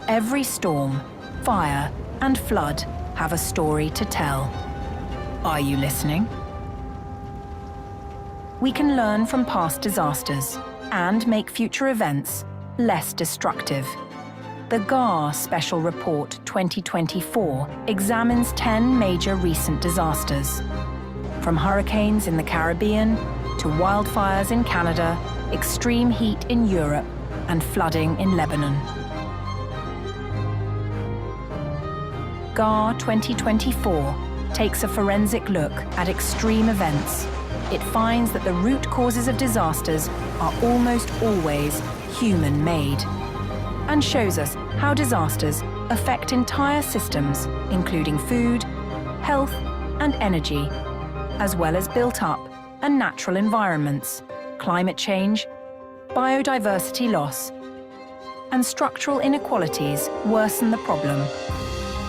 Every storm, fire, and flood have a story to tell. Are you listening? We can learn from past disasters and make future events less destructive. The GAR Special Report 2024 examines 10 major recent disasters, from hurricanes in the Caribbean to wildfires in Canada, extreme heat in Europe, and flooding in Lebanon. GAR 2024 takes a forensic look at extreme events. It finds that the root causes of disasters are almost always human-made, and shows us how disasters affect entire systems, including food, health, and energy, as well as built-up and natural environments, climate change, biodiversity loss, and structural inequalities worsen the problem.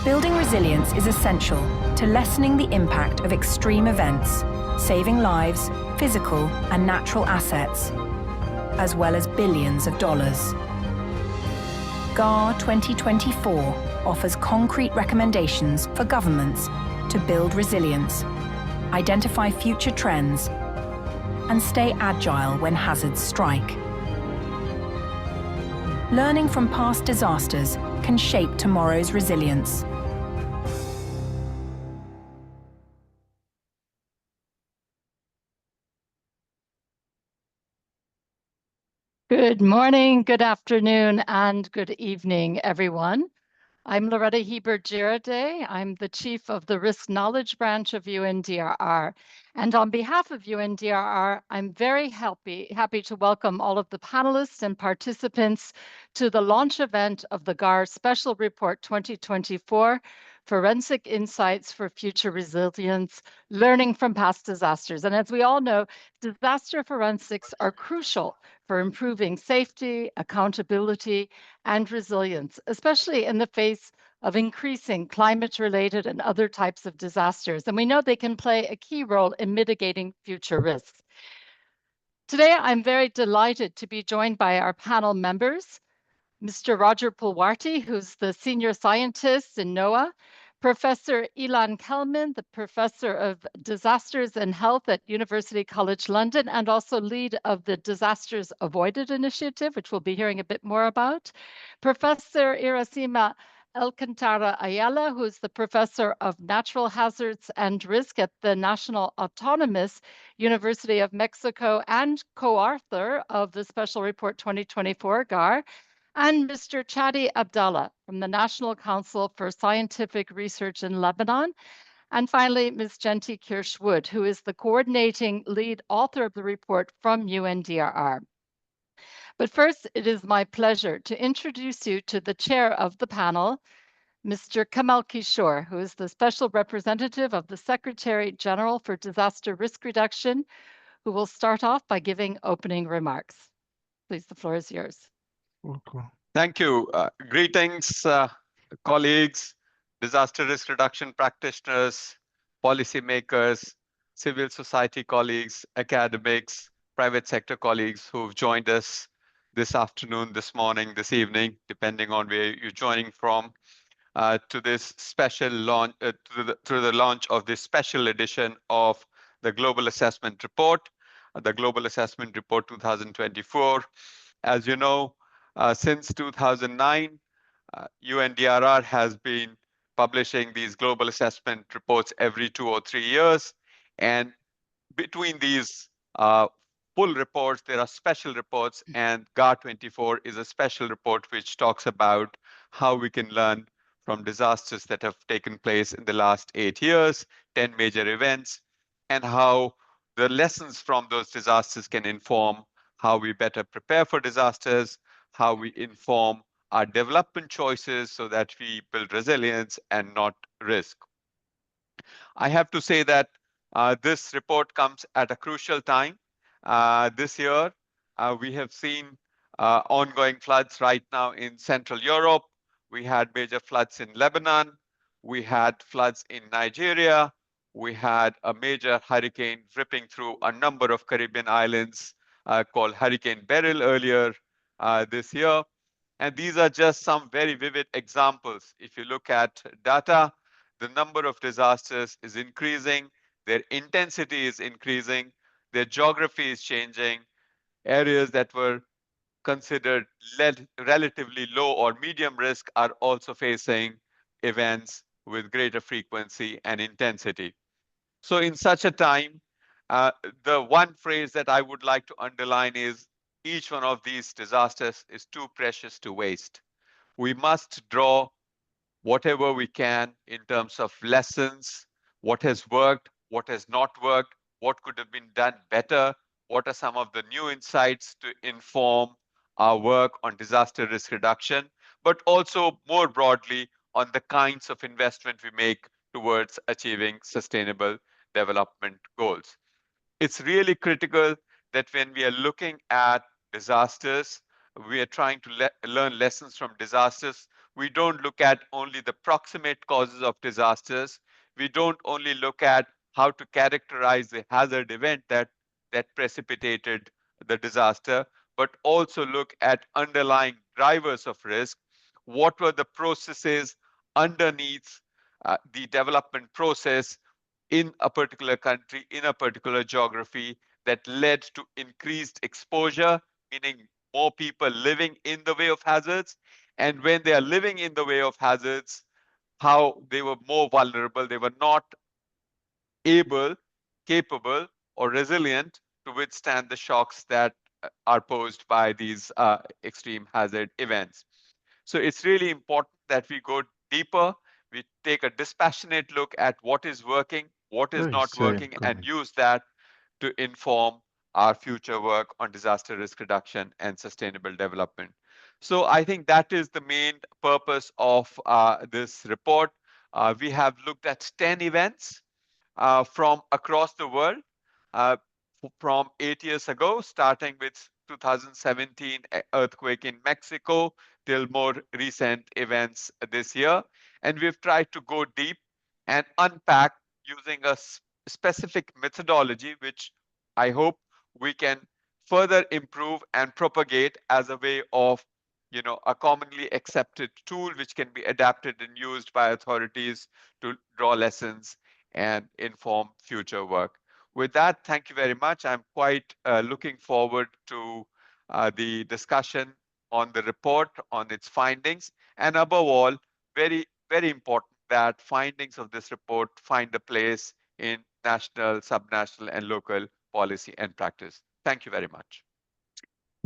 Building resilience is essential to lessening the impact of extreme events, saving lives, physical and natural assets, as well as billions of dollars. GAR 2024 offers concrete recommendations for governments to build resilience, identify future trends, and stay agile when hazards strike. Learning from past disasters can shape tomorrow's resilience. Good morning, good afternoon, and good evening, everyone. I'm Loretta Hebert-Girardet. I'm the Chief of the Risk Knowledge Branch of UNDRR. And on behalf of UNDRR, I'm very happy to welcome all of the panelists and participants to the launch event of the GAR Special Report 2024, Forensic Insights for Future Resilience, Learning from Past Disasters. And as we all know, disaster forensics are crucial for improving safety, accountability, and resilience, especially in the face of increasing climate-related and other types of disasters. And we know they can play a key role in mitigating future risks. Today, I'm very delighted to be joined by our panel members, Mr. Roger Pulwarty, who's the senior scientist in NOAA, Professor Ilan Kelman, the Professor of Disasters and Health at University College London, and also lead of the Disasters Avoided Initiative, which we'll be hearing a bit more about. Professor Iracema Alcantara Ayala, who's the Professor of Natural Hazards and Risk at the National Autonomous University of Mexico and co-author of the Special Report 2024, GAR, and Mr. Chadi Abdallah from the National Council for Scientific Research in Lebanon. And finally, Ms. Genti Kirsch-Wood, who is the coordinating lead author of the report from UNDRR. But first, it is my pleasure to introduce you to the chair of the panel, Mr. Kamal Kishore, who is the Special Representative of the Secretary General for Disaster Risk Reduction, who will start off by giving opening remarks. Please, the floor is yours. Okay. Thank you. Greetings, colleagues, disaster risk reduction practitioners, policymakers, civil society colleagues, academics, private sector colleagues who've joined us this afternoon, this morning, this evening, depending on where you're joining from, to this special launch, to the launch of this special edition of the Global Assessment Report, the Global Assessment Report 2024. As you know, since 2009, UNDRR has been publishing these global assessment reports every 2 or 3 years. And between these full reports, there are special reports, and GAR 24 is a special report which talks about how we can learn from disasters that have taken place in the last 8 years, 10 major events, and how the lessons from those disasters can inform how we better prepare for disasters, how we inform our development choices so that we build resilience and not risk. I have to say that this report comes at a crucial time. This year, we have seen ongoing floods right now in Central Europe. We had major floods in Lebanon. We had floods in Nigeria. We had a major hurricane ripping through a number of Caribbean islands called Hurricane Beryl earlier this year. And these are just some very vivid examples. If you look at data, the number of disasters is increasing, their intensity is increasing, their geography is changing. Areas that were considered relatively low or medium risk are also facing events with greater frequency and intensity. So in such a time, the one phrase that I would like to underline is each one of these disasters is too precious to waste. We must draw whatever we can in terms of lessons, what has worked, what has not worked, what could have been done better, what are some of the new insights to inform our work on disaster risk reduction, but also more broadly on the kinds of investment we make towards achieving sustainable development goals. It's really critical that when we are looking at disasters, we are trying to learn lessons from disasters. We don't look at only the proximate causes of disasters. We don't only look at how to characterize the hazard event that precipitated the disaster, but also look at underlying drivers of risk. What were the processes underneath the development process in a particular country, in a particular geography that led to increased exposure, meaning more people living in the way of hazards. And when they are living in the way of hazards, how they were more vulnerable, they were not able, capable, or resilient to withstand the shocks that are posed by these extreme hazard events. So it's really important that we go deeper, we take a dispassionate look at what is working, what is not working, and use that to inform our future work on disaster risk reduction and sustainable development. So I think that is the main purpose of this report. We have looked at 10 events from across the world uh, from 8 years ago, starting with 2017 earthquake in Mexico till more recent events this year. And we've tried to go deep and unpack using a specific methodology, which I hope we can further improve and propagate as a way of a commonly accepted tool which can be adapted and used by authorities to draw lessons and inform future work. With that, thank you very much. I'm quite looking forward to the discussion on the report, on its findings, and above all, very, very important that findings of this report find a place in national, subnational, and local policy and practice. Thank you very much.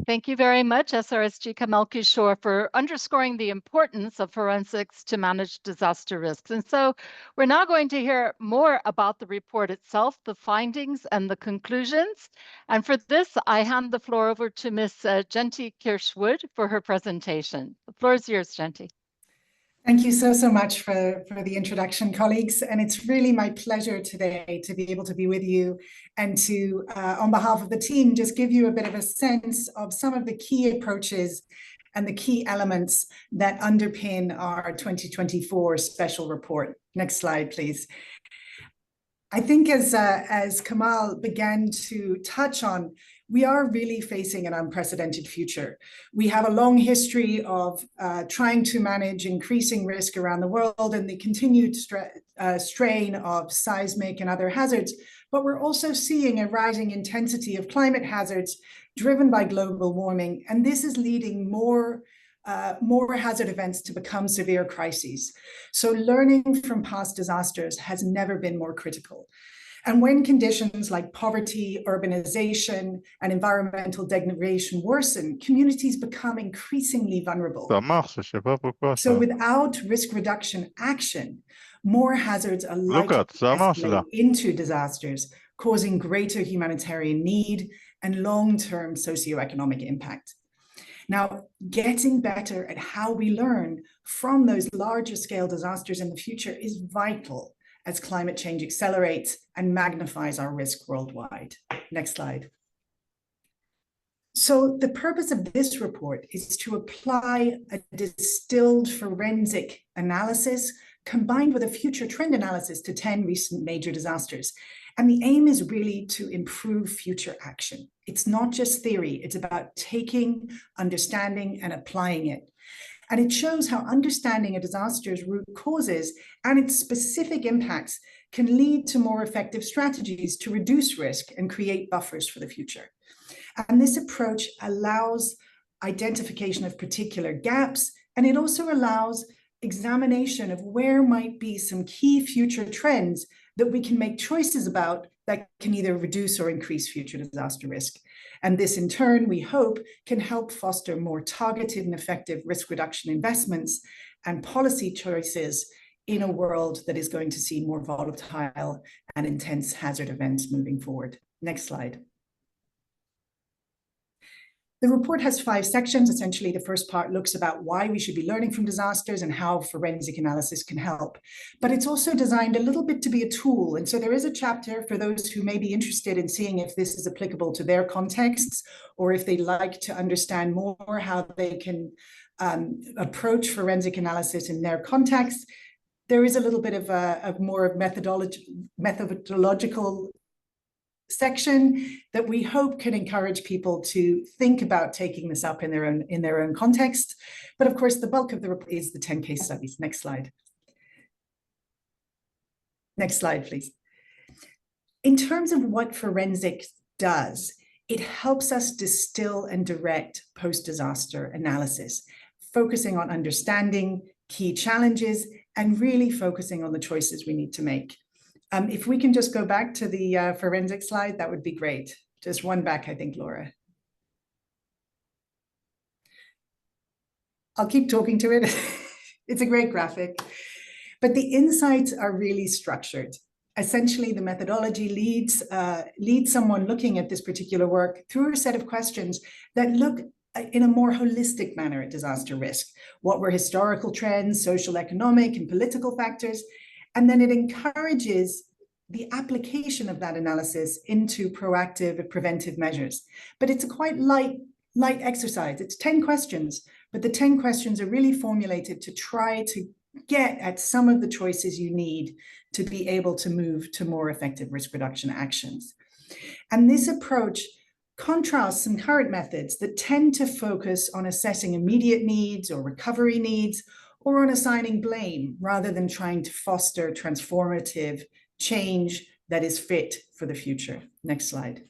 Thank you very much, SRSG Kamal Kishore, for underscoring the importance of forensics to manage disaster risks. And so we're now going to hear more about the report itself, the findings and the conclusions. And for this, I hand the floor over to Ms. Jenti Kirschwood for her presentation. The floor is yours, Jenti. Thank you so much for the introduction, colleagues. And it's really my pleasure today to be able to be with you and to, on behalf of the team, just give you a bit of a sense of some of the key approaches and the key elements that underpin our 2024 special report. Next slide, please. I think as Kamal began to touch on, we are really facing an unprecedented future. We have a long history of trying to manage increasing risk around the world and the continued strain of seismic and other hazards, but we're also seeing a rising intensity of climate hazards driven by global warming, and this is leading more hazard events to become severe crises. So learning from past disasters has never been more critical. And when conditions like poverty, urbanization, and environmental degradation worsen, communities become increasingly vulnerable. So without risk reduction action, more hazards are likely to escalate into disasters, causing greater humanitarian need and long-term socioeconomic impact. Now, getting better at how we learn from those larger scale disasters in the future is vital as climate change accelerates and magnifies our risk worldwide. Next slide. So the purpose of this report is to apply a distilled forensic analysis combined with a future trend analysis to 10 recent major disasters. And the aim is really to improve future action. It's not just theory, it's about taking, understanding, and applying it. And it shows how understanding a disaster's root causes and its specific impacts can lead to more effective strategies to reduce risk and create buffers for the future. And this approach allows identification of particular gaps, and it also allows examination of where might be some key future trends that we can make choices about that can either reduce or increase future disaster risk. And this, in turn, we hope, can help foster more targeted and effective risk reduction investments and policy choices in a world that is going to see more volatile and intense hazard events moving forward. Next slide. The report has 5 sections. Essentially, the first part looks about why we should be learning from disasters and how forensic analysis can help. But it's also designed a little bit to be a tool. And so there is a chapter for those who may be interested in seeing if this is applicable to their contexts, or if they'd like to understand more how they can approach forensic analysis in their context. There is a little bit of a more methodological section that we hope can encourage people to think about taking this up in their own context. But of course, the bulk of the report is the 10 case studies. Next slide. Next slide, please. In terms of what forensics does, it helps us distill and direct post-disaster analysis, focusing on understanding key challenges and really focusing on the choices we need to make. If we can just go back to the forensic slide, that would be great. Just one back, I think, Laura. I'll keep talking to it. It's a great graphic. But the insights are really structured. Essentially, the methodology leads someone looking at this particular work through a set of questions that look in a more holistic manner at disaster risk. What were historical trends, social, economic, and political factors? And then it encourages the application of that analysis into proactive and preventive measures. But it's a quite light exercise. It's 10 questions, but the 10 questions are really formulated to try to get at some of the choices you need to be able to move to more effective risk reduction actions. And this approach contrasts some current methods that tend to focus on assessing immediate needs or recovery needs, or on assigning blame rather than trying to foster transformative change that is fit for the future. Next slide.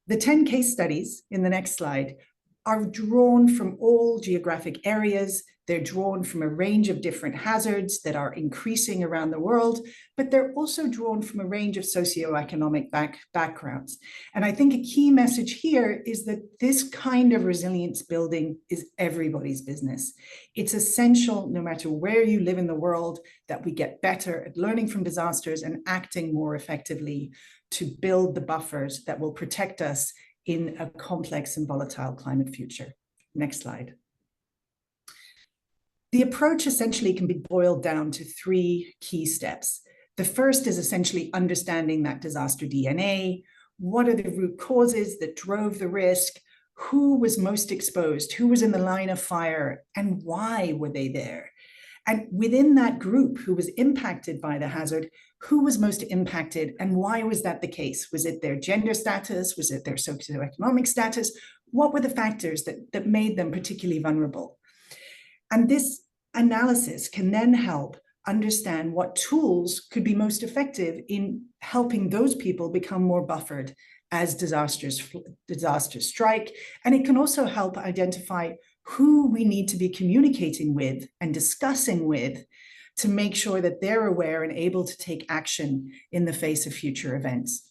The 10 case studies in the next slide are drawn from all geographic areas. They're drawn from a range of different hazards that are increasing around the world, but they're also drawn from a range of socioeconomic backgrounds. And I think a key message here is that this kind of resilience building is everybody's business. It's essential, no matter where you live in the world, that we get better at learning from disasters and acting more effectively to build the buffers that will protect us in a complex and volatile climate future. Next slide. The approach essentially can be boiled down to 3 key steps. The first is essentially understanding that disaster DNA. What are the root causes that drove the risk? Who was most exposed? Who was in the line of fire? And why were they there? And within that group who was impacted by the hazard, who was most impacted and why was that the case? Was it their gender status? Was it their socioeconomic status? What were the factors that made them particularly vulnerable? And this analysis can then help understand what tools could be most effective in helping those people become more buffered as disasters strike. And it can also help identify who we need to be communicating with and discussing with to make sure that they're aware and able to take action in the face of future events.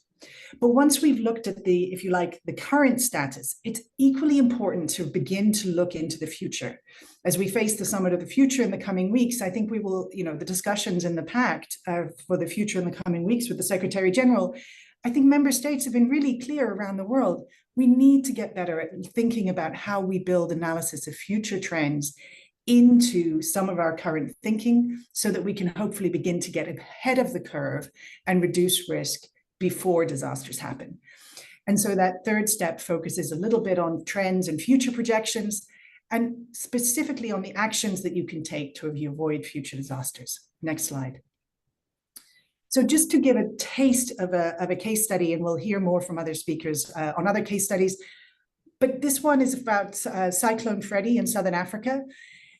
But once we've looked at the, if you like, the current status, it's equally important to begin to look into the future. As we face the Summit of the Future in the coming weeks, I think we will, the discussions in the pact for the future in the coming weeks with the Secretary General, I think member states have been really clear around the world. We need to get better at thinking about how we build analysis of future trends into some of our current thinking so that we can hopefully begin to get ahead of the curve and reduce risk before disasters happen. And so that third step focuses a little bit on trends and future projections, and specifically on the actions that you can take to avoid future disasters. Next slide. So just to give a taste of a case study, and we'll hear more from other speakers on other case studies, but this one is about Cyclone Freddy in Southern Africa.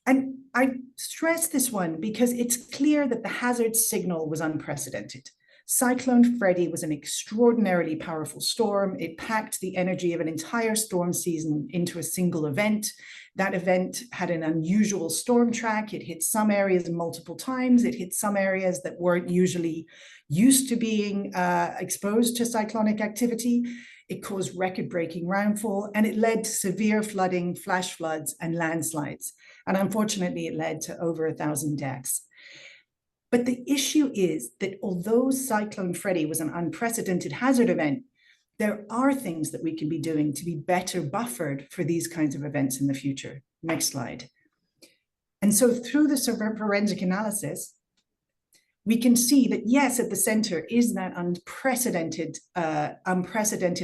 And I stress this one because it's clear that the hazard signal was unprecedented. Cyclone Freddy was an extraordinarily powerful storm. It packed the energy of an entire storm season into a single event. That event had an unusual storm track. It hit some areas multiple times. It hit some areas that weren't usually used to being exposed to cyclonic activity. It caused record-breaking rainfall, and it led to severe flooding, flash floods, and landslides. And unfortunately, it led to over 1,000 deaths. But the issue is that although Cyclone Freddy was an unprecedented hazard event, there are things that we can be doing to be better buffered for these kinds of events in the future. Next slide. And so through the forensic analysis, we can see that, yes, at the center is that unprecedented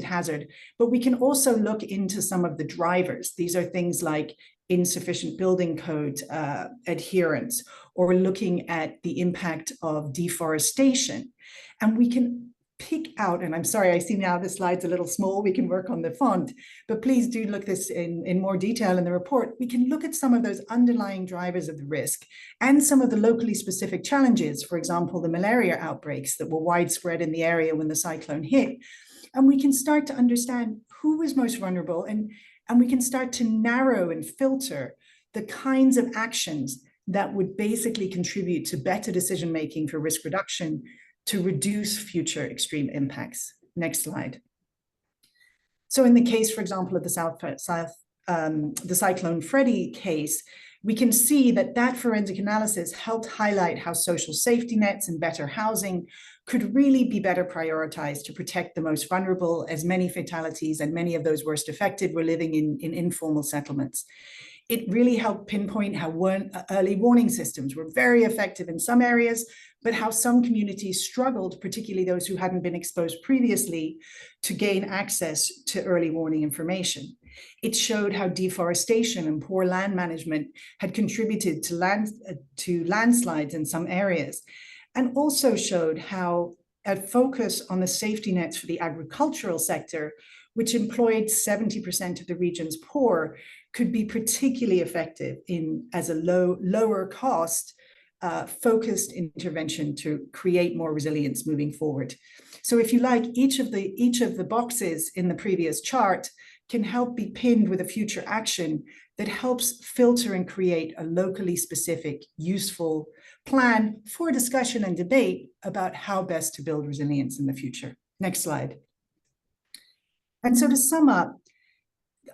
hazard, but we can also look into some of the drivers. These are things like insufficient building code adherence, or looking at the impact of deforestation. And we can pick out, and I'm sorry, I see now the slide's a little small, we can work on the font, but please do look this in more detail in the report. We can look at some of those underlying drivers of the risk and some of the locally specific challenges, for example, the malaria outbreaks that were widespread in the area when the cyclone hit. And we can start to understand who was most vulnerable, and we can start to narrow and filter the kinds of actions that would basically contribute to better decision-making for risk reduction to reduce future extreme impacts. Next slide. So in the case, for example, of the Cyclone Freddy case, we can see that that forensic analysis helped highlight how social safety nets and better housing could really be better prioritized to protect the most vulnerable, as many fatalities and many of those worst affected were living in informal settlements. It really helped pinpoint how early warning systems were very effective in some areas, but how some communities struggled, particularly those who hadn't been exposed previously, to gain access to early warning information. It showed how deforestation and poor land management had contributed to landslides in some areas, and also showed how a focus on the safety nets for the agricultural sector, which employed 70% of the region's poor, could be particularly effective as a lower cost, focused intervention to create more resilience moving forward. So if you like, each of the boxes in the previous chart can help be pinned with a future action that helps filter and create a locally specific, useful plan for discussion and debate about how best to build resilience in the future. Next slide. And so to sum up,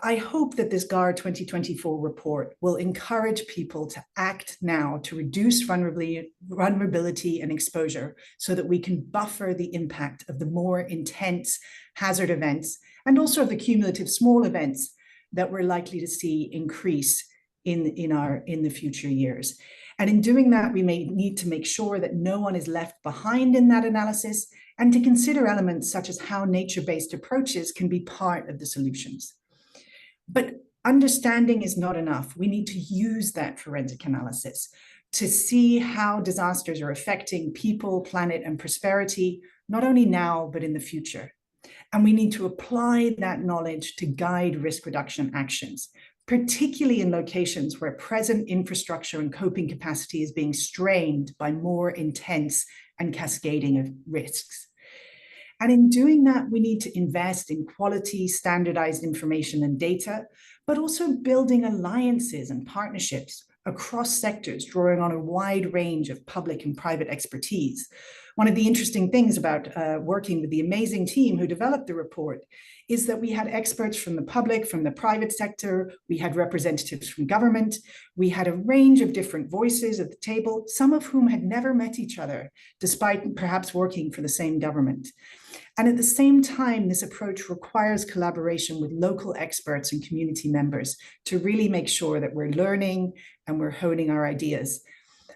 I hope that this GAR 2024 report will encourage people to act now to reduce vulnerability and exposure so that we can buffer the impact of the more intense hazard events and also of the cumulative small events that we're likely to see increase in the future years. And in doing that, we may need to make sure that no one is left behind in that analysis, and to consider elements such as how nature-based approaches can be part of the solutions. But understanding is not enough. We need to use that forensic analysis to see how disasters are affecting people, planet, and prosperity, not only now, but in the future. And we need to apply that knowledge to guide risk reduction actions, particularly in locations where present infrastructure and coping capacity is being strained by more intense and cascading of risks. And in doing that, we need to invest in quality, standardized information and data, but also building alliances and partnerships across sectors, drawing on a wide range of public and private expertise. One of the interesting things about working with the amazing team who developed the report is that we had experts from the public, from the private sector, we had representatives from government, we had a range of different voices at the table, some of whom had never met each other, despite perhaps working for the same government. And at the same time, this approach requires collaboration with local experts and community members to really make sure that we're learning and we're honing our ideas.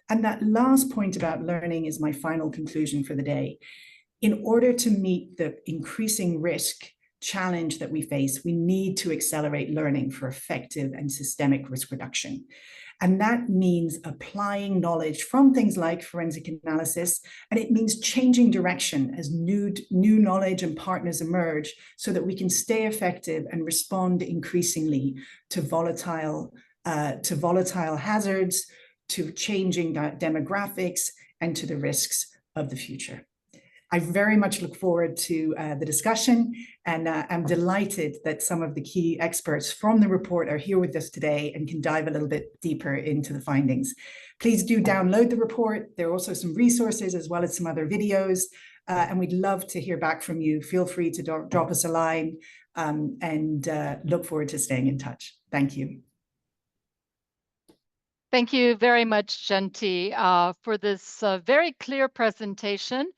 And that last point about learning is my final conclusion for the day. In order to meet the increasing risk challenge that we face, we need to accelerate learning for effective and systemic risk reduction. And that means applying knowledge from things like forensic analysis, and it means changing direction as new knowledge and partners emerge so that we can stay effective and respond increasingly to volatile hazards, to changing demographics, and to the risks of the future. I very much look forward to the discussion, and I'm delighted that some of the key experts from the report are here with us today and can dive a little bit deeper into the findings. Please do download the report. There are also some resources as well as some other videos, and we'd love to hear back from you. Feel free to drop us a line, and look forward to staying in touch. Thank you. Thank you very much, Genti, for this very clear presentation,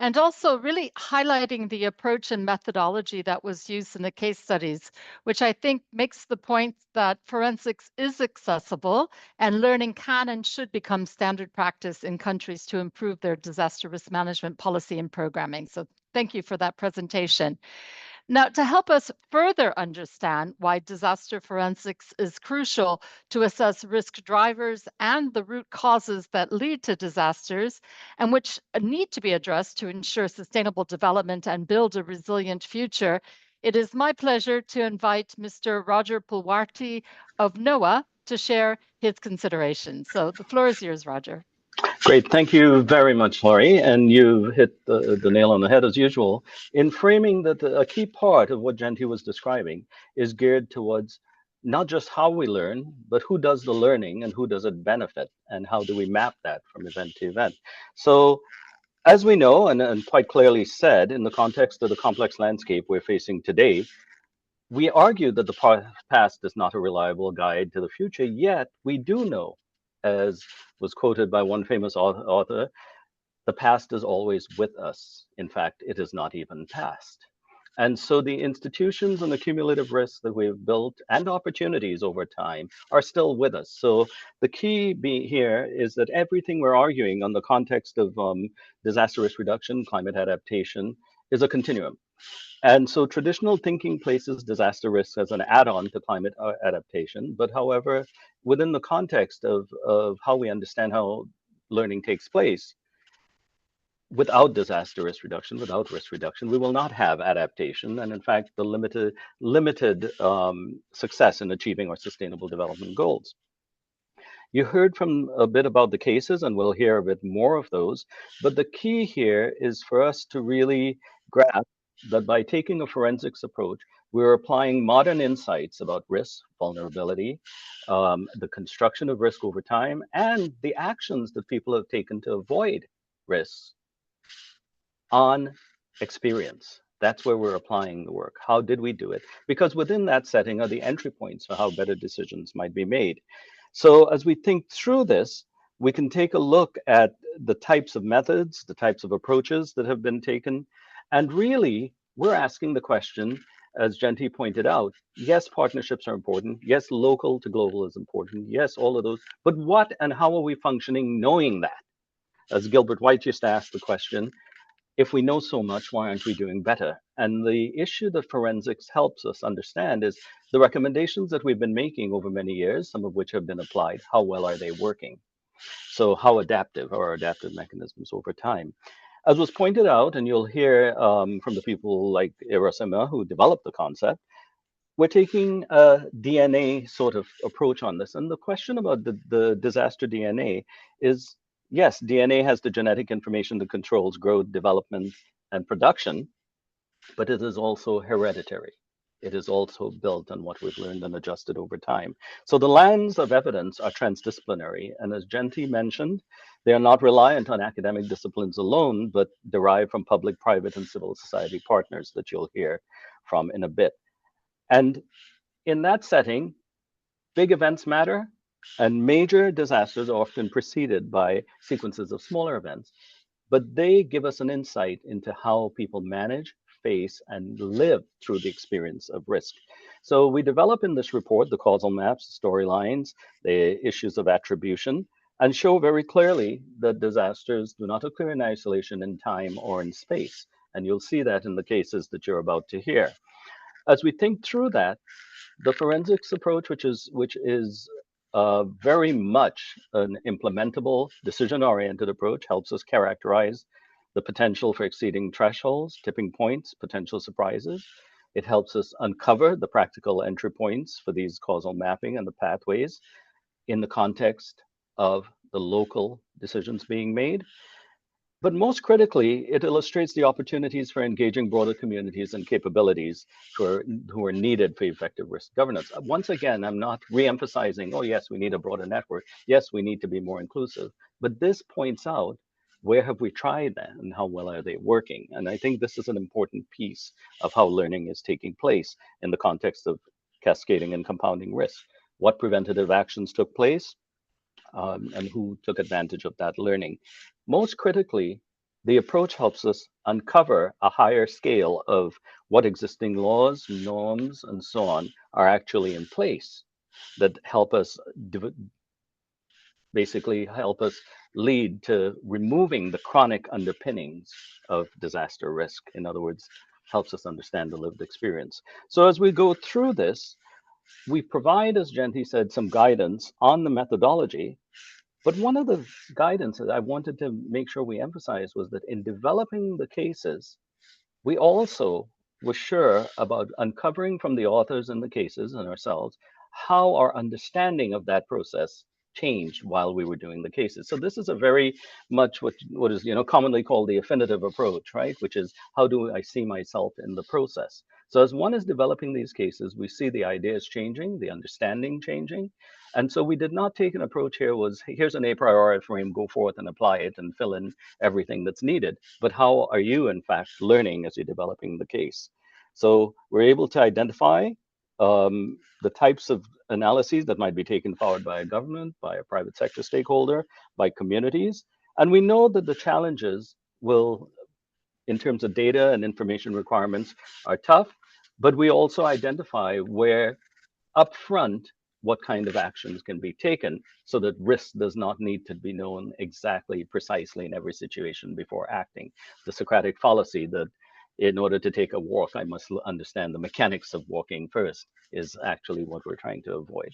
and also really highlighting the approach and methodology that was used in the case studies, which I think makes the point that forensics is accessible and learning can and should become standard practice in countries to improve their disaster risk management policy and programming. So thank you for that presentation. Now, to help us further understand why disaster forensics is crucial to assess risk drivers and the root causes that lead to disasters, and which need to be addressed to ensure sustainable development and build a resilient future, it is my pleasure to invite Mr. Roger Pulwarty of NOAA to share his considerations. So the floor is yours, Roger. Great, thank you very much, Laurie. And you hit the nail on the head as usual in framing that a key part of what Genti was describing is geared towards not just how we learn, but who does the learning and who does it benefit, and how do we map that from event to event. So as we know, and quite clearly said, in the context of the complex landscape we're facing today, we argue that the past is not a reliable guide to the future, yet we do know, as was quoted by one famous author, the past is always with us. In fact, it is not even past. And so the institutions and the cumulative risks that we've built and opportunities over time are still with us. So the key here is that everything we're arguing on the context of disaster risk reduction, climate adaptation, is a continuum. And so traditional thinking places disaster risks as an add-on to climate adaptation. But however, within the context of how we understand how learning takes place, without disaster risk reduction, without risk reduction, we will not have adaptation. And in fact, the limited success in achieving our sustainable development goals. You heard from a bit about the cases, and we'll hear a bit more of those. But the key here is for us to really grasp that by taking a forensics approach, we're applying modern insights about risk, vulnerability, the construction of risk over time, and the actions that people have taken to avoid risks on experience. That's where we're applying the work. How did we do it? Because within that setting are the entry points for how better decisions might be made. So as we think through this, we can take a look at the types of methods, the types of approaches that have been taken. And really, we're asking the question, as Genti pointed out, yes, partnerships are important. Yes, local to global is important. Yes, all of those. But what and how are we functioning knowing that? As Gilbert White used to ask the question, if we know so much, why aren't we doing better? And the issue that forensics helps us understand is the recommendations that we've been making over many years, some of which have been applied, how well are they working? So how adaptive are our adaptive mechanisms over time? As was pointed out, and you'll hear from the people like Irasima who developed the concept, we're taking a DNA sort of approach on this. And the question about the disaster DNA is, yes, DNA has the genetic information that controls growth, development, and production, but it is also hereditary. It is also built on what we've learned and adjusted over time. So the lands of evidence are transdisciplinary. And as Genti mentioned, they are not reliant on academic disciplines alone, but derive from public, private, and civil society partners that you'll hear from in a bit. And in that setting, big events matter, and major disasters are often preceded by sequences of smaller events, but they give us an insight into how people manage, face, and live through the experience of risk. So we develop in this report the causal maps, storylines, the issues of attribution, and show very clearly that disasters do not occur in isolation in time or in space. And you'll see that in the cases that you're about to hear. As we think through that, the forensics approach, which is very much an implementable, decision-oriented approach, helps us characterize the potential for exceeding thresholds, tipping points, potential surprises. It helps us uncover the practical entry points for these causal mapping and the pathways in the context of the local decisions being made. But most critically, it illustrates the opportunities for engaging broader communities and capabilities who are needed for effective risk governance. Once again, I'm not re-emphasizing, oh yes, we need a broader network. Yes, we need to be more inclusive. But this points out, where have we tried that and how well are they working? And I think this is an important piece of how learning is taking place in the context of cascading and compounding risk. What preventative actions took place? And who took advantage of that learning. Most critically, the approach helps us uncover a higher scale of what existing laws, norms, and so on are actually in place that help us basically help us lead to removing the chronic underpinnings of disaster risk. In other words, helps us understand the lived experience. So as we go through this, we provide, as Jenti said, some guidance on the methodology. But one of the guidance that I wanted to make sure we emphasize was that in developing the cases, we also were sure about uncovering from the authors in the cases and ourselves how our understanding of that process changed while we were doing the cases. So this is a very much what is commonly called the affinitive approach, right? Which is, how do I see myself in the process? So as one is developing these cases, we see the ideas changing, the understanding changing. And so we did not take an approach here was, here's an a priori frame, go forth and apply it and fill in everything that's needed. But how are you, in fact, learning as you're developing the case? So we're able to identify the types of analyses that might be taken forward by a government, by a private sector stakeholder, by communities. And we know that the challenges will, in terms of data and information requirements, are tough, but we also identify where upfront what kind of actions can be taken so that risk does not need to be known exactly precisely in every situation before acting. The Socratic fallacy that in order to take a walk, I must understand the mechanics of walking first is actually what we're trying to avoid.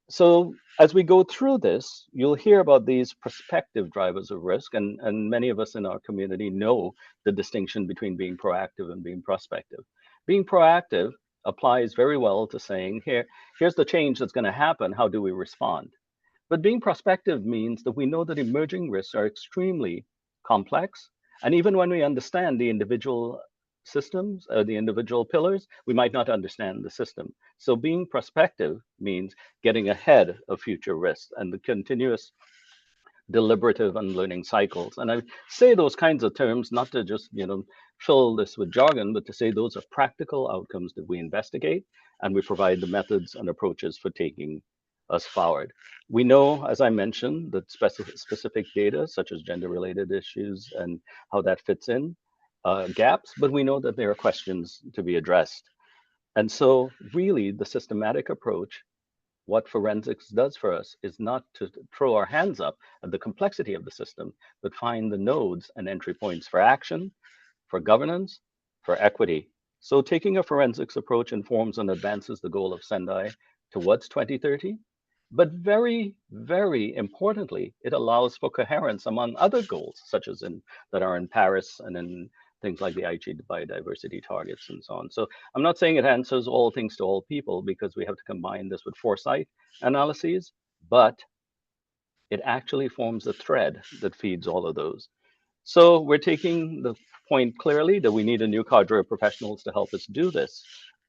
So as we go through this, you'll hear about these prospective drivers of risk, and many of us in our community know the distinction between being proactive and being prospective. Being proactive applies very well to saying, here's the change that's going to happen, how do we respond? But being prospective means that we know that emerging risks are extremely complex, and even when we understand the individual systems, the individual pillars, we might not understand the system. So being prospective means getting ahead of future risks and the continuous deliberative and learning cycles. And I say those kinds of terms not to just fill this with jargon, but to say those are practical outcomes that we investigate and we provide the methods and approaches for taking us forward. We know, as I mentioned, that specific data such as gender-related issues and how that fits in gaps, but we know that there are questions to be addressed. And so really the systematic approach, what forensics does for us is not to throw our hands up at the complexity of the system, but find the nodes and entry points for action, for governance, for equity. So taking a forensics approach informs and advances the goal of Sendai towards 2030, but very, very importantly, it allows for coherence among other goals, such as that are in Paris and in things like the Aichi biodiversity targets and so on. So I'm not saying it answers all things to all people, because we have to combine this with foresight analyses, but it actually forms a thread that feeds all of those. So we're taking the point clearly that we need a new cadre of professionals to help us do this,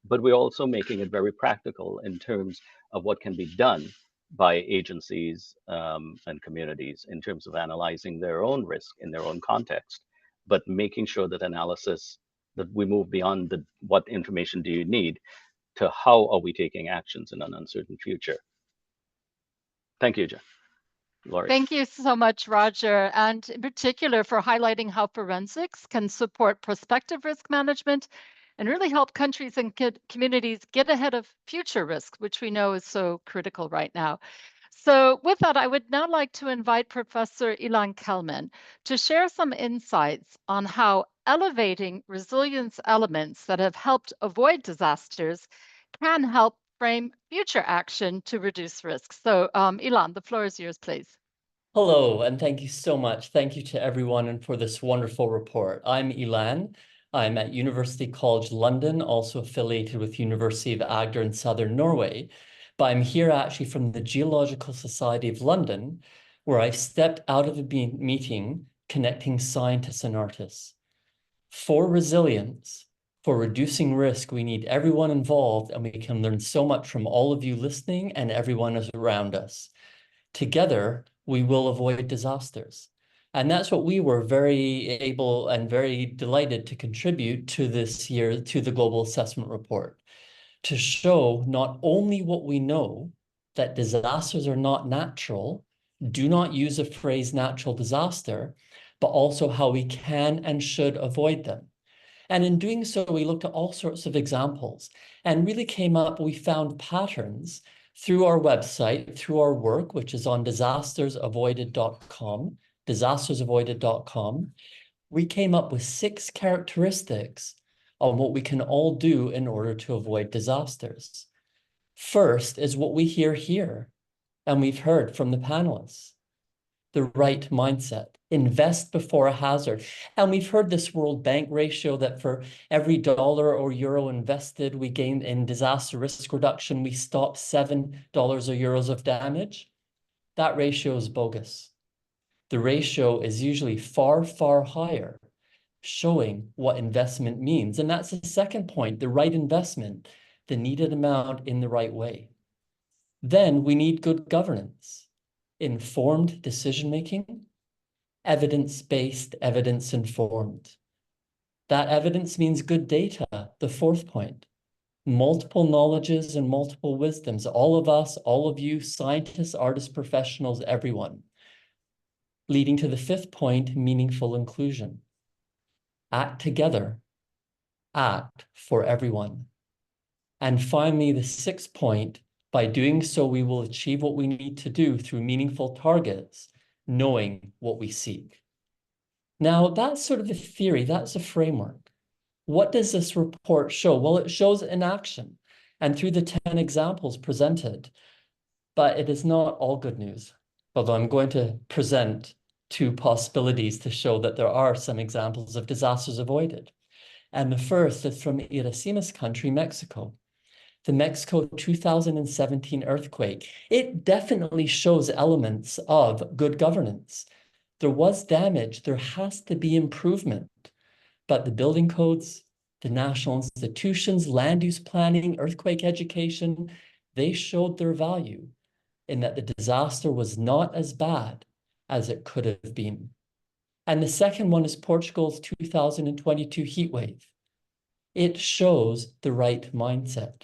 but we're also making it very practical in terms of what can be done by agencies and communities in terms of analyzing their own risk in their own context, but making sure that analysis, that we move beyond what information do you need to how are we taking actions in an uncertain future. Thank you, Jen. Laurie. Thank you so much, Roger, and in particular for highlighting how forensics can support prospective risk management and really help countries and communities get ahead of future risks, which we know is so critical right now. So with that, I would now like to invite Professor Ilan Kelman to share some insights on how elevating resilience elements that have helped avoid disasters can help frame future action to reduce risks. So Ilan, the floor is yours, please. Hello, and thank you so much. Thank you to everyone and for this wonderful report. I'm Ilan. I'm at University College London, also affiliated with University of Agder in Southern Norway. But I'm here actually from the Geological Society of London, where I stepped out of a meeting connecting scientists and artists. For resilience, for reducing risk, we need everyone involved, and we can learn so much from all of you listening and everyone around us. Together, we will avoid disasters. And that's what we were very able and very delighted to contribute to this year, to the Global Assessment Report, to show not only what we know, that disasters are not natural, do not use the phrase natural disaster, but also how we can and should avoid them. And in doing so, we looked at all sorts of examples and really we found patterns through our website, through our work, which is on disastersavoided.com. We came up with 6 characteristics on what we can all do in order to avoid disasters. First is what we hear here, and we've heard from the panelists. The right mindset, invest before a hazard. And we've heard this World Bank ratio that for every dollar or euro invested, we gain in disaster risk reduction, we stop $7 or euros of damage. That ratio is bogus. The ratio is usually far, far higher, showing what investment means. And that's the second point, the right investment, the needed amount in the right way. Then we need good governance. Informed decision-making, evidence-based, evidence-informed. That evidence means good data, the fourth point. Multiple knowledges and multiple wisdoms, all of us, all of you, scientists, artists, professionals, everyone. Leading to the fifth point, meaningful inclusion. Act together, act for everyone. And finally, the sixth point, by doing so, we will achieve what we need to do through meaningful targets, knowing what we seek. Now, that's sort of the theory, that's a framework. What does this report show? Well, it shows in action and through the 10 examples presented, but it is not all good news. Although I'm going to present 2 possibilities to show that there are some examples of disasters avoided. And the first is from Irasima's country, Mexico. The Mexico 2017 earthquake, it definitely shows elements of good governance. There was damage, there has to be improvement, but the building codes, the national institutions, land use planning, earthquake education, they showed their value in that the disaster was not as bad as it could have been. And the second one is Portugal's 2022 heat wave. It shows the right mindset.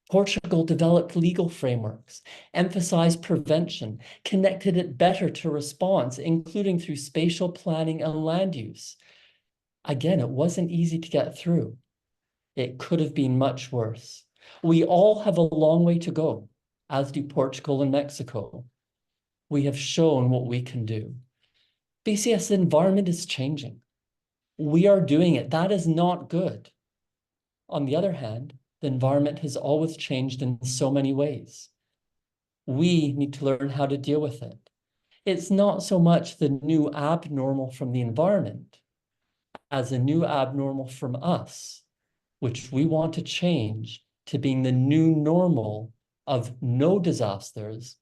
Portugal developed legal frameworks, emphasized prevention, connected it better to response, including through spatial planning and land use. Again, it wasn't easy to get through. It could have been much worse. We all have a long way to go, as do Portugal and Mexico. We have shown what we can do. BCS, the environment is changing. We are doing it. That is not good. On the other hand, the environment has always changed in so many ways. We need to learn how to deal with it. It's not so much the new abnormal from the environment as a new abnormal from us, which we want to change to being the new normal of no disasters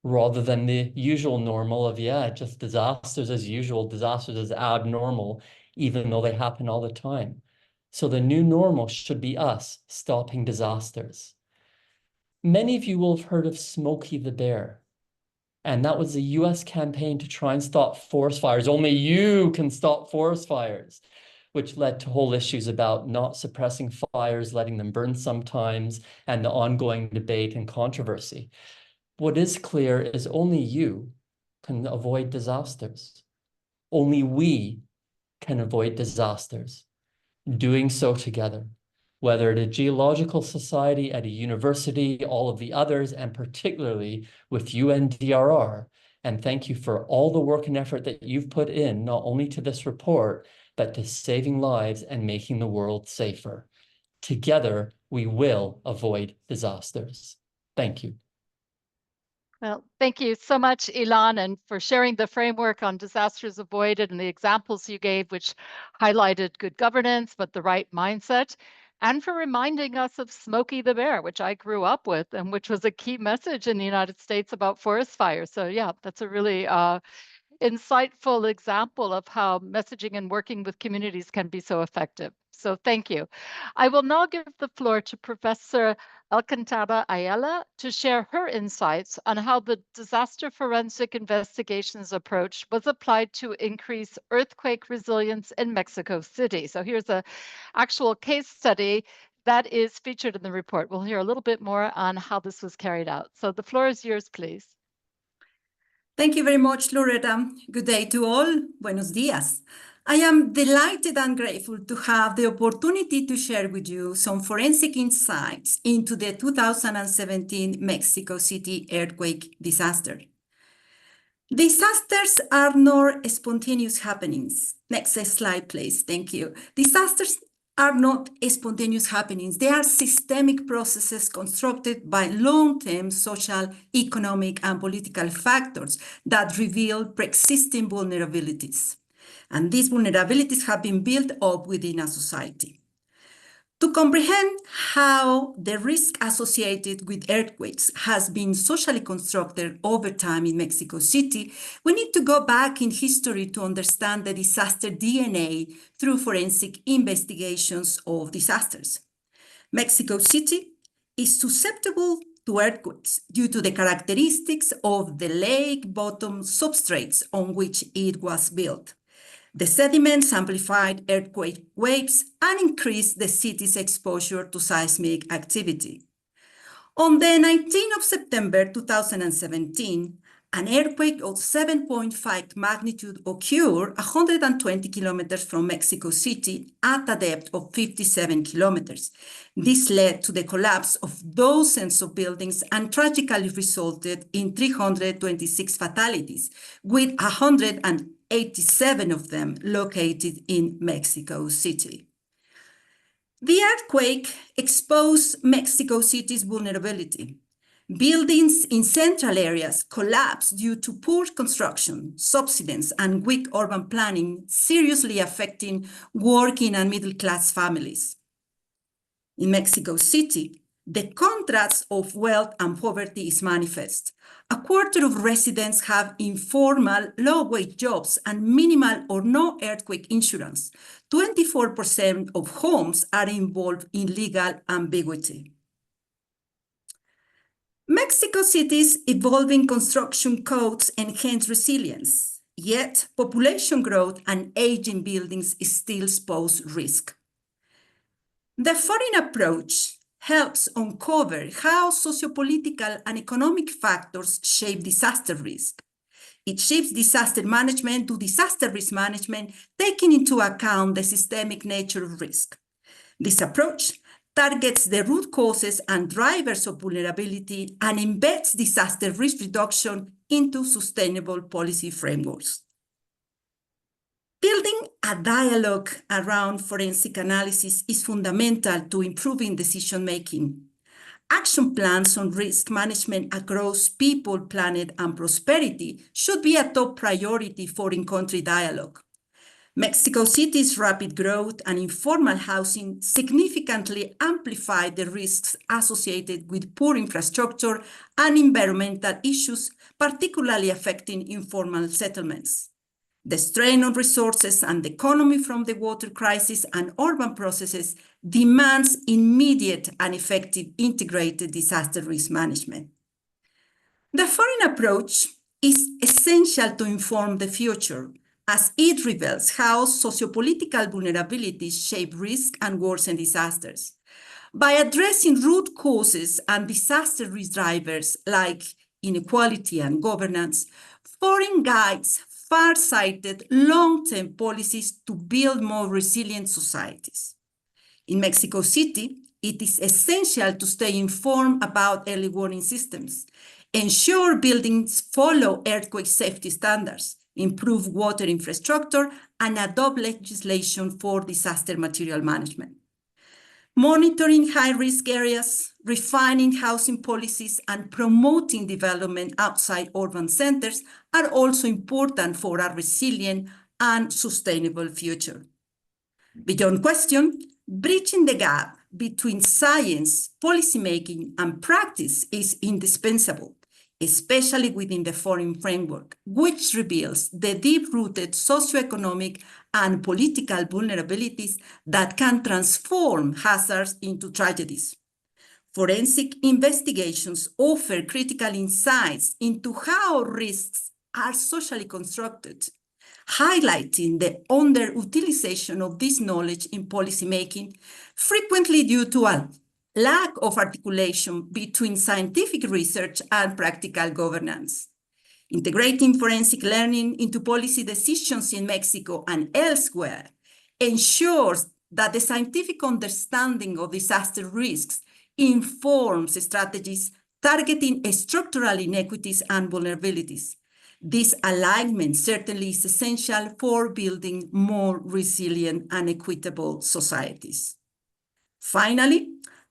rather than the usual normal of, just disasters as usual, disasters as abnormal, even though they happen all the time. So the new normal should be us stopping disasters. Many of you will have heard of Smokey the Bear. And that was a US campaign to try and stop forest fires. Only you can stop forest fires, which led to whole issues about not suppressing fires, letting them burn sometimes, and the ongoing debate and controversy. What is clear is only you can avoid disasters. Only we can avoid disasters. Doing so together, whether at a geological society, at a university, all of the others, and particularly with UNDRR. And thank you for all the work and effort that you've put in, not only to this report, but to saving lives and making the world safer. Together, we will avoid disasters. Thank you. Well, thank you so much, Ilan, and for sharing the framework on disasters avoided and the examples you gave, which highlighted good governance, but the right mindset, and for reminding us of Smokey the Bear, which I grew up with and which was a key message in the United States about forest fires. So yeah, that's a really insightful example of how messaging and working with communities can be so effective. So thank you. I will now give the floor to Professor Alcantara Ayala to share her insights on how the disaster forensic investigations approach was applied to increase earthquake resilience in Mexico City. So here's an actual case study that is featured in the report. We'll hear a little bit more on how this was carried out. So the floor is yours, please. Thank you very much, Loretta. Good day to all. Buenos dias. I am delighted and grateful to have the opportunity to share with you some forensic insights into the 2017 Mexico City earthquake disaster. Disasters are not spontaneous happenings. Next slide, please. Thank you. Disasters are not spontaneous happenings. They are systemic processes constructed by long-term social, economic, and political factors that reveal pre-existing vulnerabilities. And these vulnerabilities have been built up within a society. To comprehend how the risk associated with earthquakes has been socially constructed over time in Mexico City, we need to go back in history to understand the disaster DNA through forensic investigations of disasters. Mexico City is susceptible to earthquakes due to the characteristics of the lake bottom substrates on which it was built. The sediments amplified earthquake waves and increased the city's exposure to seismic activity. On the 19th of September 2017, an earthquake of 7.5 magnitude occurred 120 kilometers from Mexico City at a depth of 57 kilometers. This led to the collapse of dozens of buildings and tragically resulted in 326 fatalities, with 187 of them located in Mexico City. The earthquake exposed Mexico City's vulnerability. Buildings in central areas collapsed due to poor construction, subsidence, and weak urban planning, seriously affecting working and middle-class families. In Mexico City, the contrast of wealth and poverty is manifest. A quarter of residents have informal, low-wage jobs and minimal or no earthquake insurance. 24% of homes are involved in legal ambiguity. Mexico City's evolving construction codes enhance resilience, yet population growth and aging buildings still pose risk. The FORIN approach helps uncover how sociopolitical and economic factors shape disaster risk. It shifts disaster management to disaster risk management, taking into account the systemic nature of risk. This approach targets the root causes and drivers of vulnerability and embeds disaster risk reduction into sustainable policy frameworks. Building a dialogue around forensic analysis is fundamental to improving decision-making. Action plans on risk management across people, planet, and prosperity should be a top priority for in-country dialogue. Mexico City's rapid growth and informal housing significantly amplified the risks associated with poor infrastructure and environmental issues, particularly affecting informal settlements. The strain on resources and the economy from the water crisis and urban processes demands immediate and effective integrated disaster risk management. The FORIN approach is essential to inform the future, as it reveals how sociopolitical vulnerabilities shape risk and worsen disasters. By addressing root causes and disaster risk drivers like inequality and governance, FORIN guides far-sighted long-term policies to build more resilient societies. In Mexico City, it is essential to stay informed about early warning systems, ensure buildings follow earthquake safety standards, improve water infrastructure, and adopt legislation for disaster material management. Monitoring high-risk areas, refining housing policies, and promoting development outside urban centers are also important for a resilient and sustainable future. Beyond question, bridging the gap between science, policymaking, and practice is indispensable, especially within the FORIN framework, which reveals the deep-rooted socioeconomic and political vulnerabilities that can transform hazards into tragedies. Forensic investigations offer critical insights into how risks are socially constructed, highlighting the underutilization of this knowledge in policymaking, frequently due to a lack of articulation between scientific research and practical governance. Integrating forensic learning into policy decisions in Mexico and elsewhere ensures that the scientific understanding of disaster risks informs strategies targeting structural inequities and vulnerabilities. This alignment certainly is essential for building more resilient and equitable societies. Finally,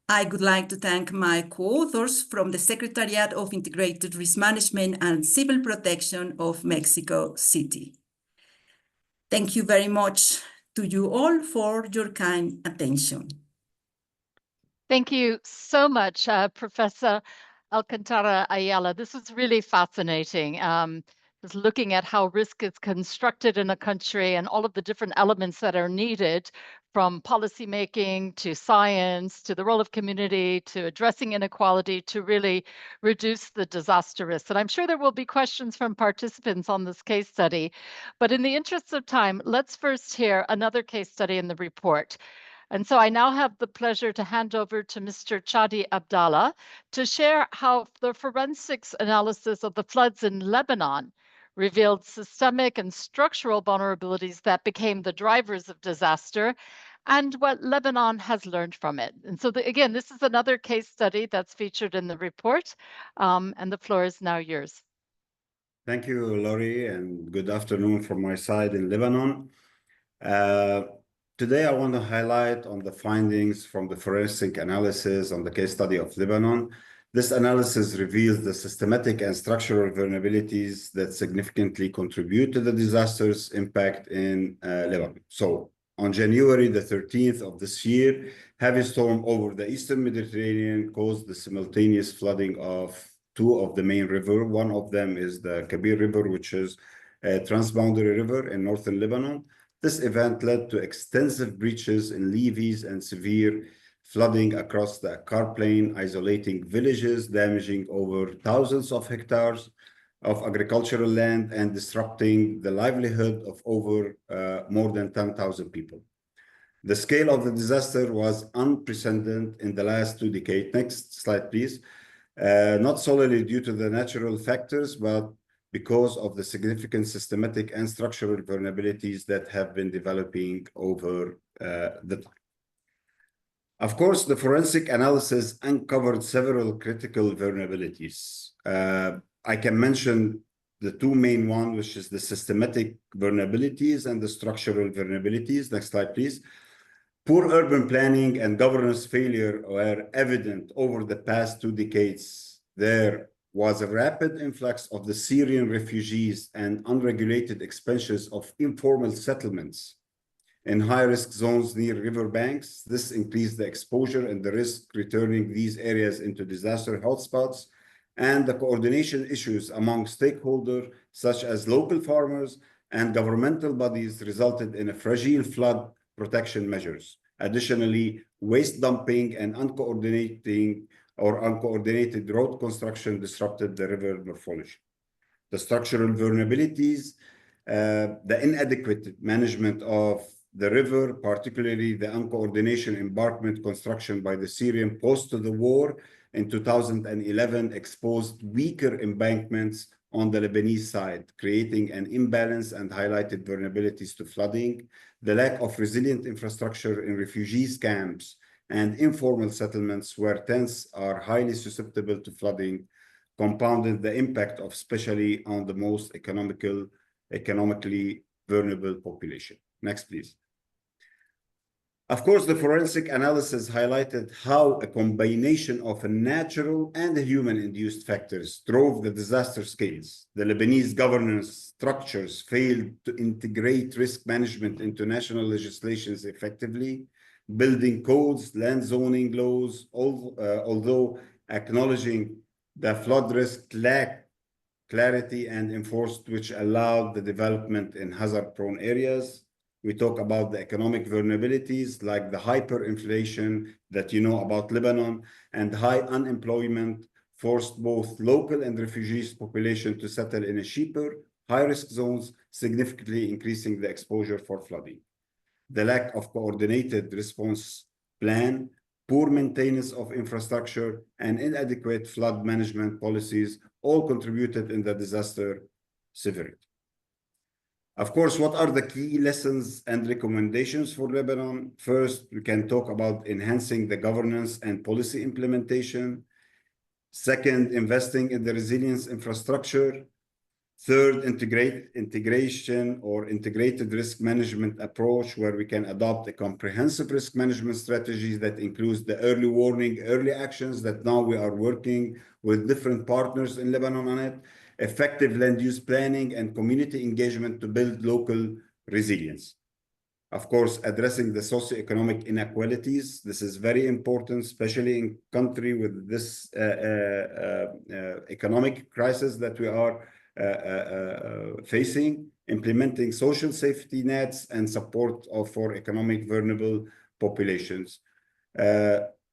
I would like to thank my co-authors from the Secretariat of Integrated Risk Management and Civil Protection of Mexico City. Thank you very much to you all for your kind attention. Thank you so much, Professor Alcantara Ayala. This was really fascinating. Just looking at how risk is constructed in a country and all of the different elements that are needed, from policymaking to science, to the role of community, to addressing inequality, to really reduce the disaster risk. And I'm sure there will be questions from participants on this case study. But in the interest of time, let's first hear another case study in the report. And so I now have the pleasure to hand over to Mr. Chadi Abdallah to share how the forensics analysis of the floods in Lebanon revealed systemic and structural vulnerabilities that became the drivers of disaster, and what Lebanon has learned from it. And so again, this is another case study that's featured in the report, and the floor is now yours. Thank you, Laurie, and good afternoon from my side in Lebanon. Today, I want to highlight on the findings from the forensic analysis on the case study of Lebanon. This analysis reveals the systematic and structural vulnerabilities that significantly contribute to the disaster's impact in Lebanon. So, on January the 13th of this year, heavy storm over the eastern Mediterranean caused the simultaneous flooding of two of the main rivers. One of them is the Kabir River, which is a transboundary river in northern Lebanon. This event led to extensive breaches in levees and severe flooding across the GAR plain, isolating villages, damaging over thousands of hectares of agricultural land, and disrupting the livelihood of over more than 10,000 people. The scale of the disaster was unprecedented in the last 2 decades. Next slide, please. Not solely due to the natural factors, but because of the significant systematic and structural vulnerabilities that have been developing over the time. Of course, the forensic analysis uncovered several critical vulnerabilities. I can mention the two main ones, which is the systematic vulnerabilities and the structural vulnerabilities. Next slide, please. Poor urban planning and governance failure were evident over the past 2 decades. There was a rapid influx of the Syrian refugees and unregulated expansions of informal settlements in high-risk zones near riverbanks. This increased the exposure and the risk returning these areas into disaster hotspots, and the coordination issues among stakeholders, such as local farmers and governmental bodies, resulted in a fragile flood protection measures. Additionally, waste dumping and uncoordinated road construction disrupted the river morphology. The structural vulnerabilities, the inadequate management of the river, particularly the uncoordinated embankment construction by the Syrian post to the war in 2011, exposed weaker embankments on the Lebanese side, creating an imbalance and highlighted vulnerabilities to flooding. The lack of resilient infrastructure in refugee camps and informal settlements where tents are highly susceptible to flooding compounded the impact of especially on the most economically vulnerable population. Next, please. Of course, the forensic analysis highlighted how a combination of natural and human-induced factors drove the disaster scales. The Lebanese governance structures failed to integrate risk management into national legislations effectively, building codes, land zoning laws, although acknowledging the flood risk lacked clarity and enforced, which allowed the development in hazard-prone areas. We talk about the economic vulnerabilities like the hyperinflation that you know about Lebanon, and high unemployment forced both local and refugees population to settle in a cheaper, high-risk zones, significantly increasing the exposure for flooding. The lack of coordinated response plan, poor maintenance of infrastructure, and inadequate flood management policies all contributed in the disaster severity. Of course, what are the key lessons and recommendations for Lebanon? First, we can talk about enhancing the governance and policy implementation. Second, investing in the resilience infrastructure. Third, integration or integrated risk management approach, where we can adopt a comprehensive risk management strategy that includes the early warning, early actions that now we are working with different partners in Lebanon on it. Effective land use planning and community engagement to build local resilience. Of course, addressing the socioeconomic inequalities. This is very important, especially in country with this economic crisis that we are facing. Implementing social safety nets and support for economic vulnerable populations.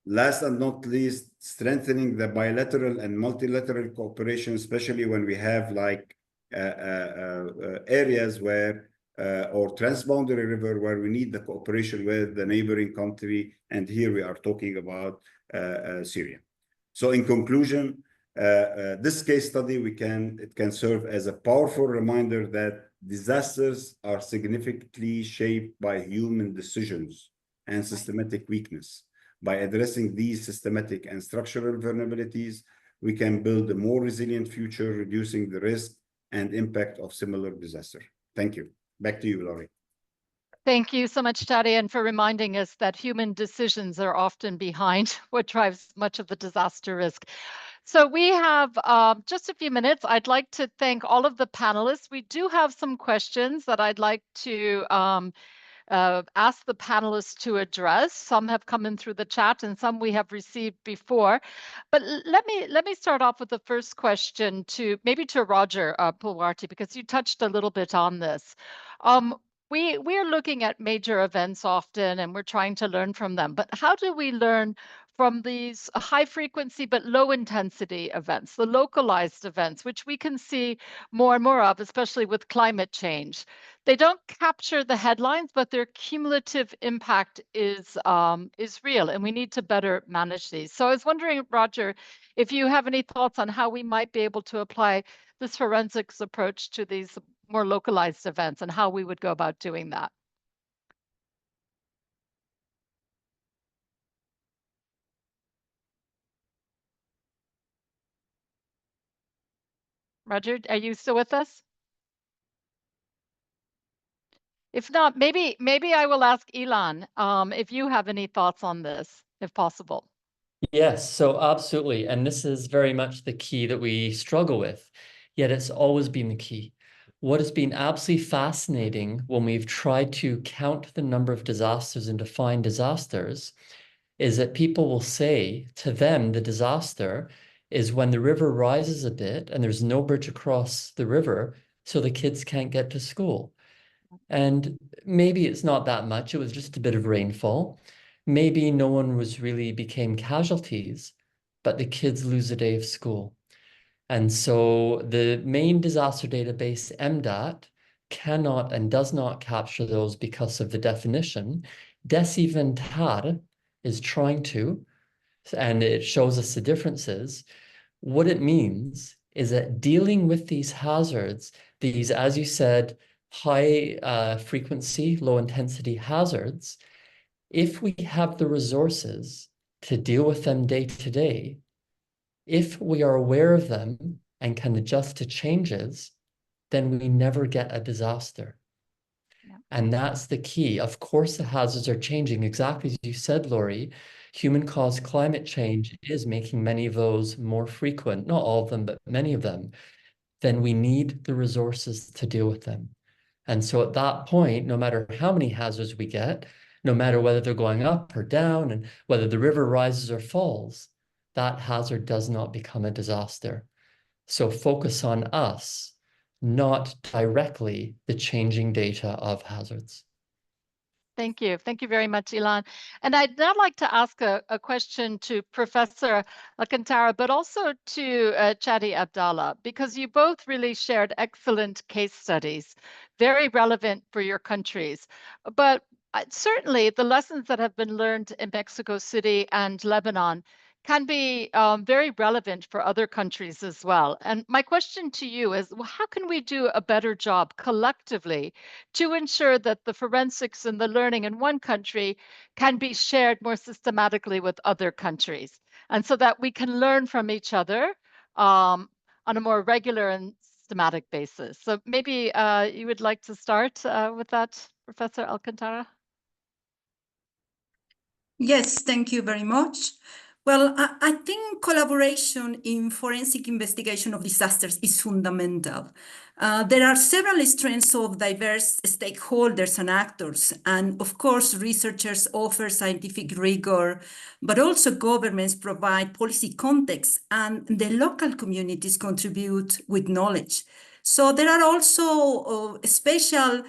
Last and not least, strengthening the bilateral and multilateral cooperation, especially when we have like areas where, or transboundary river, where we need the cooperation with the neighboring country. And here we are talking about Syria. So in conclusion, this case study, it can serve as a powerful reminder that disasters are significantly shaped by human decisions and systematic weakness. By addressing these systematic and structural vulnerabilities, we can build a more resilient future, reducing the risk and impact of similar disaster. Thank you. Back to you, Laurie. Thank you so much, Taddy, and for reminding us that human decisions are often behind what drives much of the disaster risk. So we have just a few minutes. I'd like to thank all of the panelists. We do have some questions that I'd like to ask the panelists to address. Some have come in through the chat and some we have received before. But let me start off with the first question to Roger Pulwarty, because you touched a little bit on this. We're looking at major events often and we're trying to learn from them. But how do we learn from these high frequency but low intensity events, the localized events, which we can see more and more of, especially with climate change? They don't capture the headlines, but their cumulative impact is real, and we need to better manage these. So I was wondering, Roger, if you have any thoughts on how we might be able to apply this forensics approach to these more localized events and how we would go about doing that. Roger, are you still with us? If not, maybe I will ask Ilan if you have any thoughts on this, if possible. Yes, so absolutely. And this is very much the key that we struggle with, yet it's always been the key. What has been absolutely fascinating when we've tried to count the number of disasters and define disasters is that people will say to them the disaster is when the river rises a bit and there's no bridge across the river, so the kids can't get to school. And maybe it's not that much, it was just a bit of rainfall. Maybe no one became casualties, but the kids lose a day of school. And so the main disaster database, MDAT, cannot and does not capture those because of the definition. Desinventar is trying to, and it shows us the differences. What it means is that dealing with these hazards, these, as you said, high frequency, low intensity hazards, if we have the resources to deal with them day to day, if we are aware of them and can adjust to changes, then we never get a disaster. And that's the key. Of course, the hazards are changing, exactly as you said, Laurie. Human-caused climate change is making many of those more frequent, not all of them, but many of them. Then we need the resources to deal with them. And so at that point, no matter how many hazards we get, no matter whether they're going up or down, and whether the river rises or falls, that hazard does not become a disaster. So focus on us, not directly the changing data of hazards. Thank you. Thank you very much, Ilan. And I'd now like to ask a question to Professor Alcantara, but also to Chadi Abdallah, because you both really shared excellent case studies, very relevant for your countries. But certainly the lessons that have been learned in Mexico City and Lebanon can be very relevant for other countries as well. And my question to you is, well, how can we do a better job collectively to ensure that the forensics and the learning in one country can be shared more systematically with other countries, and so that we can learn from each other on a more regular and systematic basis? So maybe you would like to start with that, Professor Alcantara? Yes, thank you very much. Well, I think collaboration in forensic investigation of disasters is fundamental. There are several strengths of diverse stakeholders and actors, and of course, researchers offer scientific rigor, but also governments provide policy context, and the local communities contribute with knowledge. So there are also special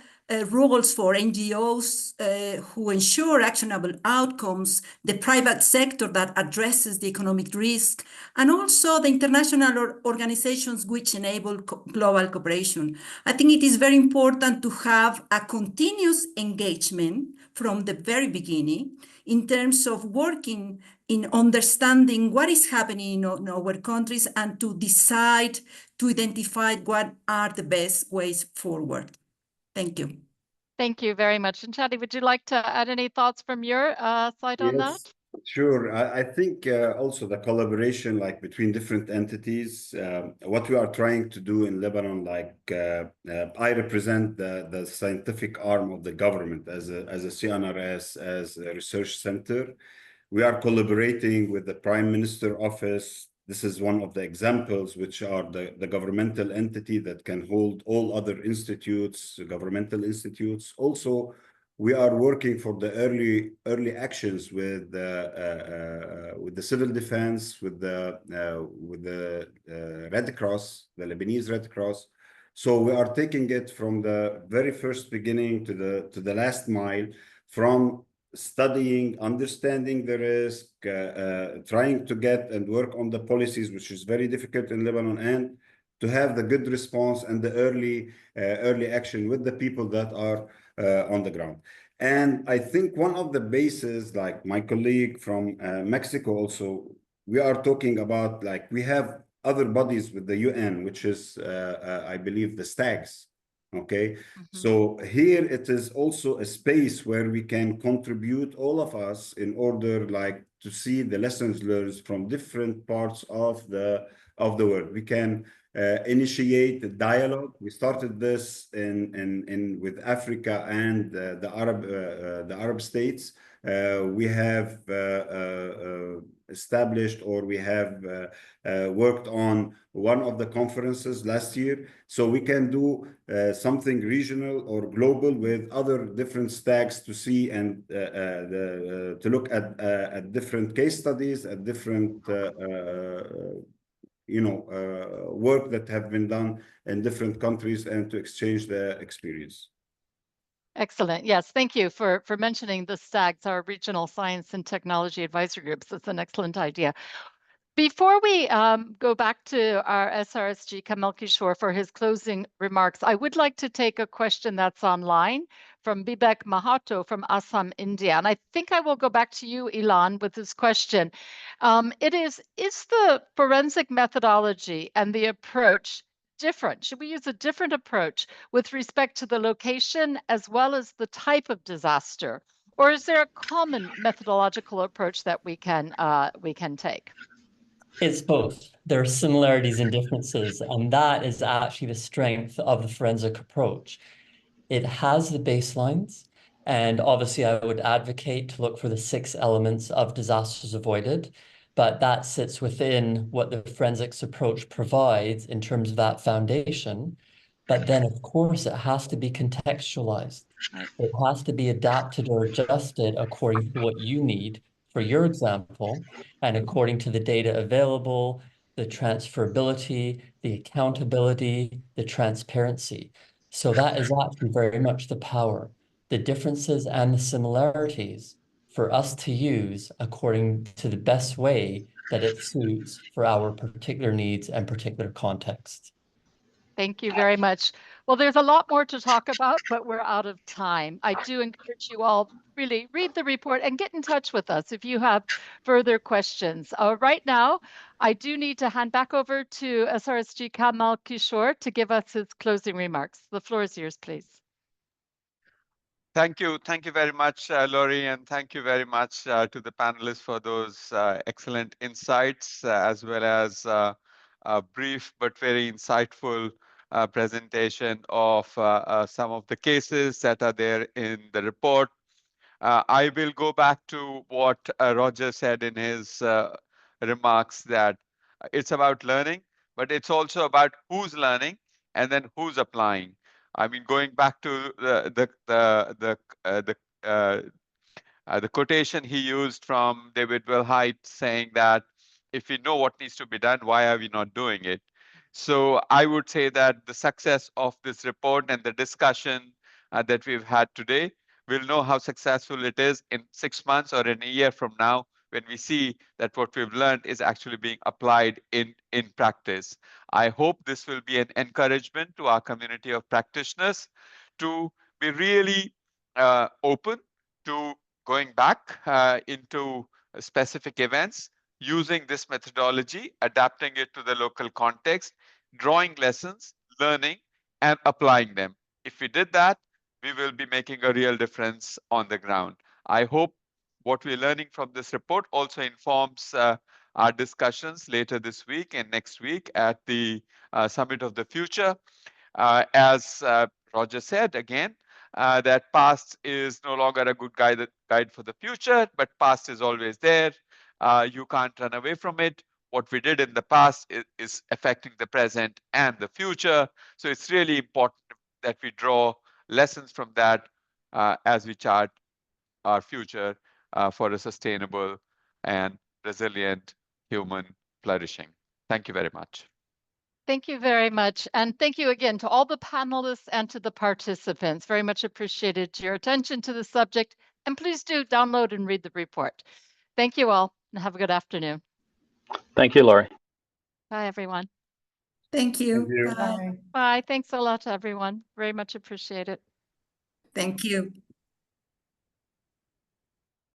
roles for NGOs who ensure actionable outcomes, the private sector that addresses the economic risk, and also the international organizations which enable global cooperation. I think it is very important to have a continuous engagement from the very beginning in terms of working in understanding what is happening in our countries and to decide, to identify what are the best ways forward. Thank you. Thank you very much. And Chadi, would you like to add any thoughts from your side on that? Sure. I think also the collaboration like between different entities, what we are trying to do in Lebanon, like I represent the scientific arm of the government as a CNRS, as a research center. We are collaborating with the Prime Minister Office. This is one of the examples, which are the governmental entity that can hold all other institutes, governmental institutes. Also, we are working for the early actions with the civil defense, with the Red Cross, the Lebanese Red Cross. So we are taking it from the very first beginning to the last mile, from studying, understanding the risk, trying to get and work on the policies, which is very difficult in Lebanon, and to have the good response and the early action with the people that are on the ground. And I think one of the bases, like my colleague from Mexico also, we are talking about, like, we have other bodies with the UN, which is, I believe, the STAGs. Okay, so here it is also a space where we can contribute, all of us, in order like to see the lessons learned from different parts of the world. We can initiate a dialogue. We started this with Africa and the Arab states. We have established, or we have worked on one of the conferences last year. So we can do something regional or global with other different stacks to see and to look at different case studies, at different work that have been done in different countries, and to exchange the experience. Excellent. Yes, thank you for mentioning the STAGs, our Regional Science and Technology Advisory Groups. That's an excellent idea. Before we go back to our SRSG Kamal Kishore for his closing remarks, I would like to take a question that's online from Bibek Mahato from Assam, India. And I think I will go back to you, Ilan, with this question. Is the forensic methodology and the approach different? Should we use a different approach with respect to the location as well as the type of disaster? Or is there a common methodological approach that we can take? It's both. There are similarities and differences, and that is actually the strength of the forensic approach. It has the baselines, and obviously I would advocate to look for the 6 elements of disasters avoided, but that sits within what the forensics approach provides in terms of that foundation. But then, of course, it has to be contextualized. Right. It has to be adapted or adjusted according to what you need for your example, and according to the data available, the transferability, the accountability, the transparency. So that is actually very much the power, the differences and the similarities for us to use according to the best way that it suits for our particular needs and particular contexts. Thank you very much. Well, there's a lot more to talk about, but we're out of time. I do encourage you all really read the report and get in touch with us if you have further questions. Right now, I do need to hand back over to SRSG Kamal Kishore to give us his closing remarks. The floor is yours, please. Thank you. Thank you very much, Laurie, and thank you very much to the panelists for those excellent insights, as well as a brief but very insightful presentation of some of the cases that are there in the report. I will go back to what Roger said in his remarks, that it's about learning, but it's also about who's learning and then who's applying. I mean, going back to the quotation he used from David Wilhite saying that if we know what needs to be done, why are we not doing it? So I would say that the success of this report and the discussion that we've had today, we'll know how successful it is in 6 months or in a year from now, when we see that what we've learned is actually being applied in practice. I hope this will be an encouragement to our community of practitioners to be really open to going back into specific events, using this methodology, adapting it to the local context, drawing lessons, learning, and applying them. If we did that, we will be making a real difference on the ground. I hope what we're learning from this report also informs our discussions later this week and next week at the Summit of the Future. As Roger said again, that past is no longer a good guide for the future, but past is always there. You can't run away from it. What we did in the past is affecting the present and the future. So it's really important that we draw lessons from that as we chart our future for a sustainable and resilient human flourishing. Thank you very much. Thank you very much. And thank you again to all the panelists and to the participants. Very much appreciated your attention to the subject. And please do download and read the report. Thank you all and have a good afternoon. Thank you, Laurie. Bye, everyone. Thank you. Thank you. Bye. Bye. Thanks a lot to everyone. Very much appreciate it. Thank you.